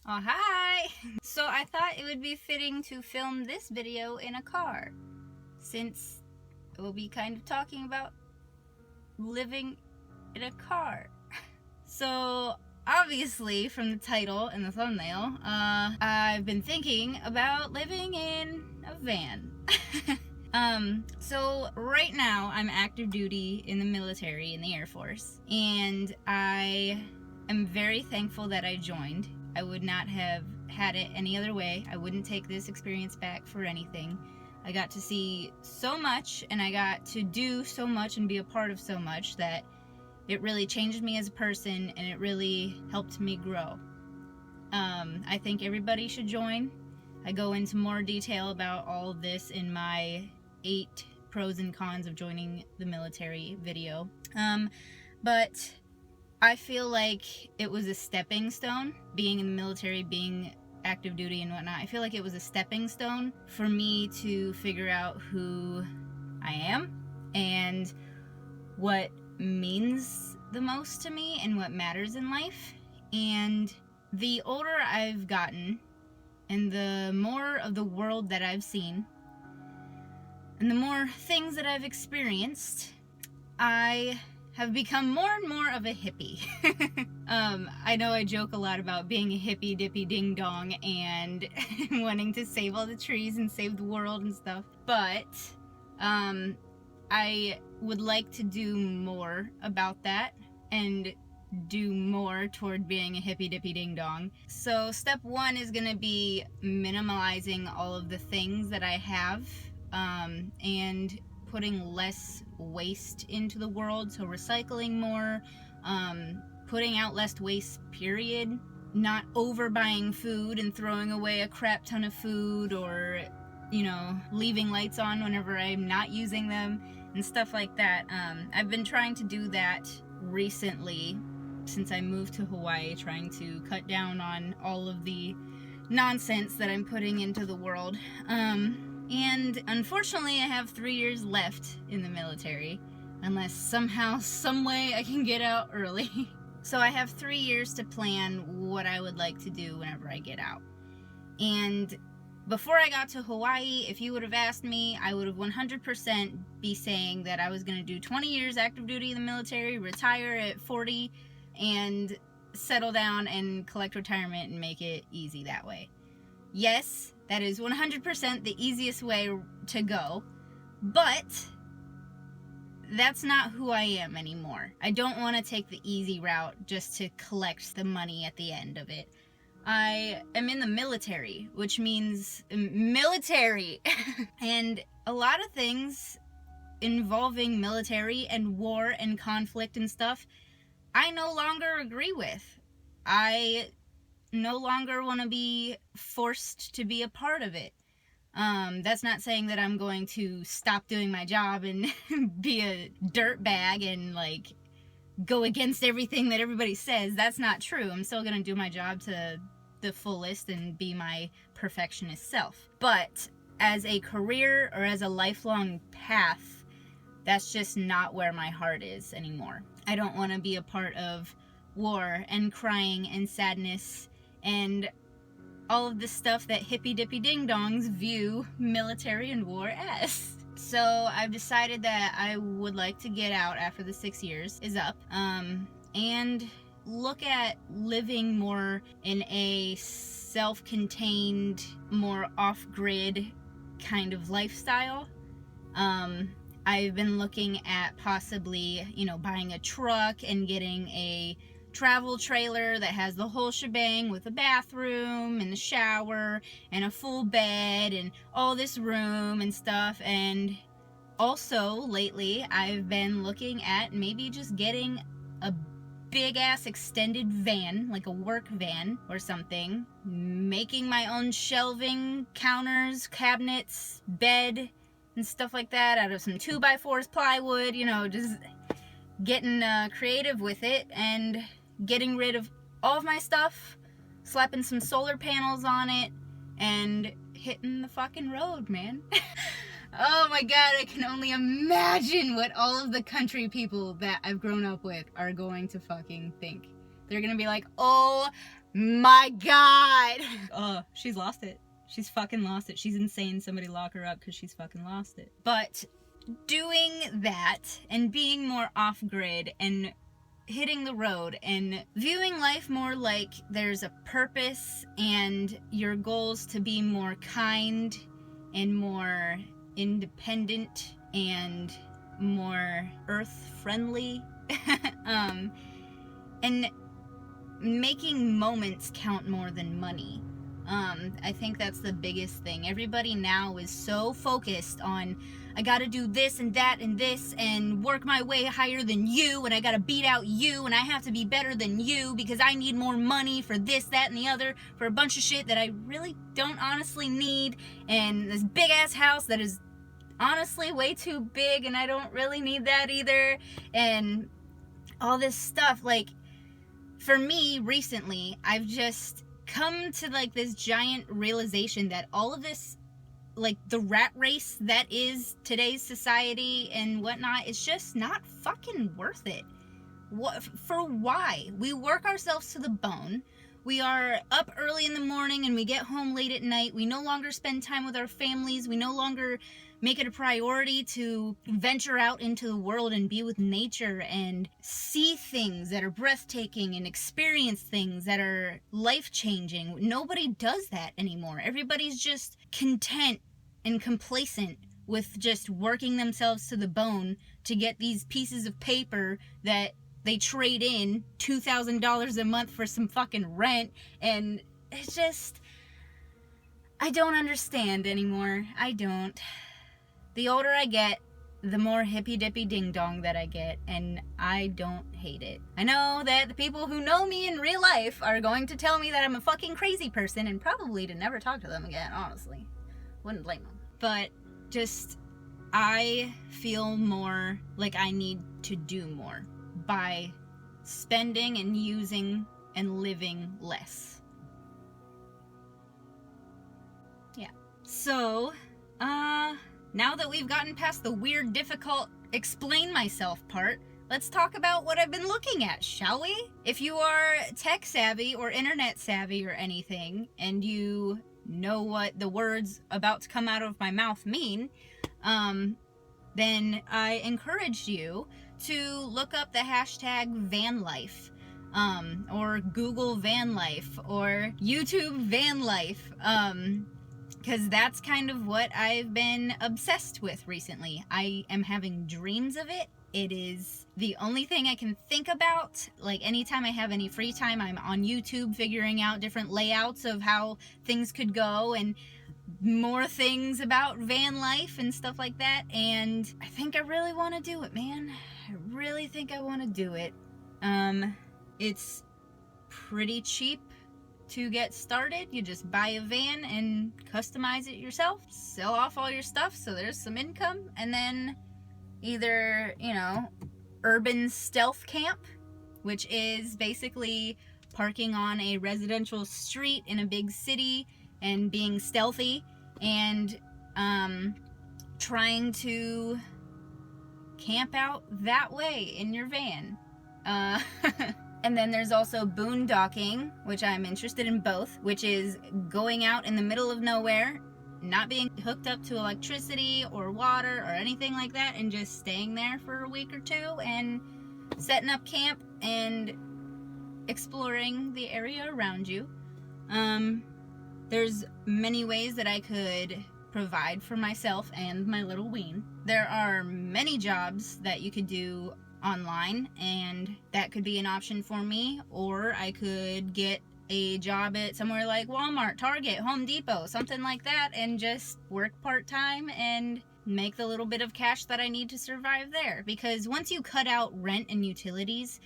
Oh, hi! So I thought it would be fitting to film this video in a car, since we'll be kind of talking about living in a car. So obviously, from the title and the thumbnail, I've been thinking about living in a van. So right now I'm active duty in the military, in the Air Force, and I am very thankful that I joined. I would not have had it any other way. I wouldn't take this experience back for anything. I got to see so much, and I got to do so much and be a part of so much that it really changed me as a person, and it really helped me grow. I think everybody should join. I go into more detail about all of this in my 8 pros and cons of joining the military video. But I feel like it was a stepping stone, being in the military, being active duty and whatnot. I feel like it was a stepping stone for me to figure out who I am and what means the most to me and what matters in life. And the older I've gotten and the more of the world that I've seen and the more things that I've experienced, I have become more and more of a hippie. I know I joke a lot about being a hippy dippy ding dong and wanting to save all the trees and save the world and stuff, but I would like to do more about that and do more toward being a hippy dippy ding dong. So step 1 is going to be minimalizing all of the things that I have, and putting less waste into the world, so recycling more, putting out less waste, period. Not overbuying food and throwing away a crap ton of food, or, leaving lights on whenever I'm not using them and stuff like that. I've been trying to do that recently since I moved to Hawaii, trying to cut down on all of the nonsense that I'm putting into the world. And unfortunately, I have 3 years left in the military, unless somehow, some way I can get out early. So I have 3 years to plan what I would like to do whenever I get out. And before I got to Hawaii, if you would have asked me, I would have 100% be saying that I was going to do 20 years active duty in the military, retire at 40, and settle down and collect retirement and make it easy that way. Yes, that is 100% the easiest way to go, but that's not who I am anymore. I don't want to take the easy route just to collect the money at the end of it. I am in the military, which means military. And a lot of things involving military and war and conflict and stuff, I no longer agree with. I no longer want to be forced to be a part of it. That's not saying that I'm going to stop doing my job and be a dirtbag and go against everything that everybody says. That's not true. I'm still going to do my job to the fullest and be my perfectionist self. But as a career or as a lifelong path, that's just not where my heart is anymore. I don't want to be a part of war and crying and sadness and all of the stuff that hippy dippy ding dongs view military and war as. So I've decided that I would like to get out after the 6 years is up, and look at living more in a self-contained, more off-grid kind of lifestyle. I've been looking at possibly, buying a truck and getting a travel trailer that has the whole shebang with a bathroom and a shower and a full bed and all this room and stuff. And also lately I've been looking at maybe just getting a big ass extended van, like a work van or something, making my own shelving, counters, cabinets, bed and stuff like that out of some 2x4s plywood, just getting creative with it and getting rid of all of my stuff, slapping some solar panels on it, and hitting the fucking road, man. Oh my god, I can only imagine what all of the country people that I've grown up with are going to fucking think. They're gonna be like, oh My God. She's lost it. She's fucking lost it. She's insane. Somebody lock her up because she's fucking lost it. But doing that and being more off-grid and hitting the road and viewing life more like there's a purpose and your goals to be more kind and more independent and more earth-friendly. And making moments count more than money. I think that's the biggest thing. Everybody now is so focused on, I gotta do this and that and this and work my way higher than you, and I gotta beat out you, and I have to be better than you because I need more money for this, that, and the other, for a bunch of shit that I really don't honestly need, and this big ass house that is honestly way too big and I don't really need that either, and all this stuff. Like, for me recently, I've just come to like this giant realization that all of this, like the rat race that is today's society and whatnot, it's just not fucking worth it. What for? Why? We work ourselves to the bone. We are up early in the morning and we get home late at night. We no longer spend time with our families. We no longer make it a priority to venture out into the world and be with nature and see things that are breathtaking and experience things that are life-changing. Nobody does that anymore. Everybody's just content and complacent with just working themselves to the bone to get these pieces of paper that they trade in $2,000 a month for some fucking rent, and it's just, I don't understand anymore. I don't. The older I get, the more hippy dippy ding dong that I get, and I don't hate it. I know that the people who know me in real life are going to tell me that I'm a fucking crazy person, and probably to never talk to them again, honestly. Wouldn't blame them. But just, I feel more like I need to do more by spending and using and living less. Yeah. So, now that we've gotten past the weird, difficult, explain myself part, let's talk about what I've been looking at, shall we? If you are tech savvy or internet savvy or anything, and you know what the words about to come out of my mouth mean, then I encourage you to look up the hashtag van life, or Google van life, or YouTube van life, because that's kind of what I've been obsessed with recently. I am having dreams of it. It is the only thing I can think about. Like, anytime I have any free time, I'm on YouTube figuring out different layouts of how things could go and more things about van life and stuff like that. And I think I really want to do it, man. I really think I want to do it. It's pretty cheap to get started. You just buy a van and customize it yourself, sell off all your stuff so there's some income, and then either, urban stealth camp, which is basically parking on a residential street in a big city and being stealthy and trying to camp out that way in your van. And then there's also boondocking, which I'm interested in both, which is going out in the middle of nowhere, not being hooked up to electricity or water or anything like that, and just staying there for a week or two and setting up camp and exploring the area around you. There's many ways that I could provide for myself and my little ween. There are many jobs that you could do online, and that could be an option for me, or I could get a job at somewhere like Walmart, Target, Home Depot, something like that, and just work part-time and make the little bit of cash that I need to survive there. Because once you cut out rent and utilities,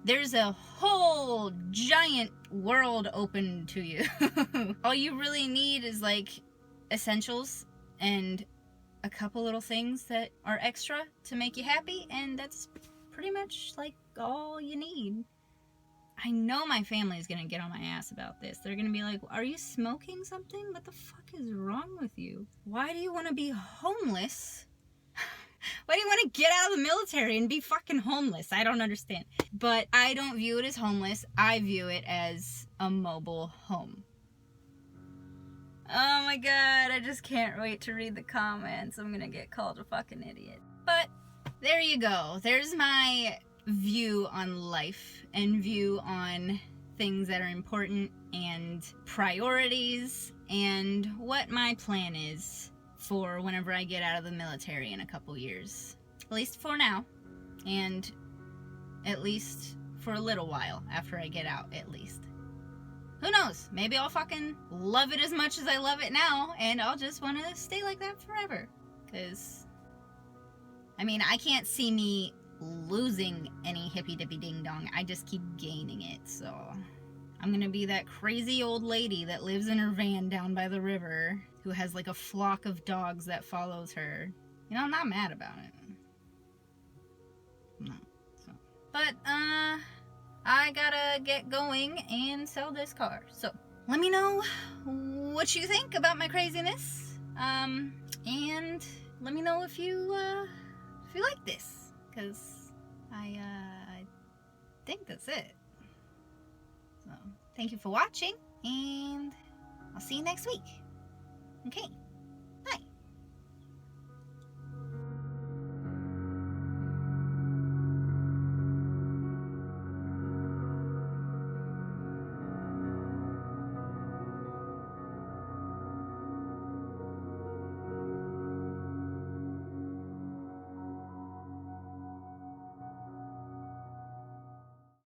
there's a whole giant world open to you. All you really need is like essentials and a couple little things that are extra to make you happy, and that's pretty much like all you need. I know my family is gonna get on my ass about this. They're gonna be like, are you smoking something? What the fuck is wrong with you? Why do you want to be homeless? Why do you want to get out of the military and be fucking homeless? I don't understand. But I don't view it as homeless. I view it as a mobile home. Oh my god, I just can't wait to read the comments. I'm gonna get called a fucking idiot. But there you go. There's my view on life and view on things that are important and priorities and what my plan is for whenever I get out of the military in a couple years. At least for now. And at least for a little while after I get out, at least. Who knows? Maybe I'll fucking love it as much as I love it now, and I'll just want to stay like that forever. Because, I mean, I can't see me losing any hippy dippy ding dong. I just keep gaining it, so I'm gonna be that crazy old lady that lives in her van down by the river, who has like a flock of dogs that follows her. You know, I'm not mad about it. No. So. But, I gotta get going and sell this car. So, let me know what you think about my craziness. And let me know if you like this. Because I think that's it. So, thank you for watching, and I'll see you next week. Okay.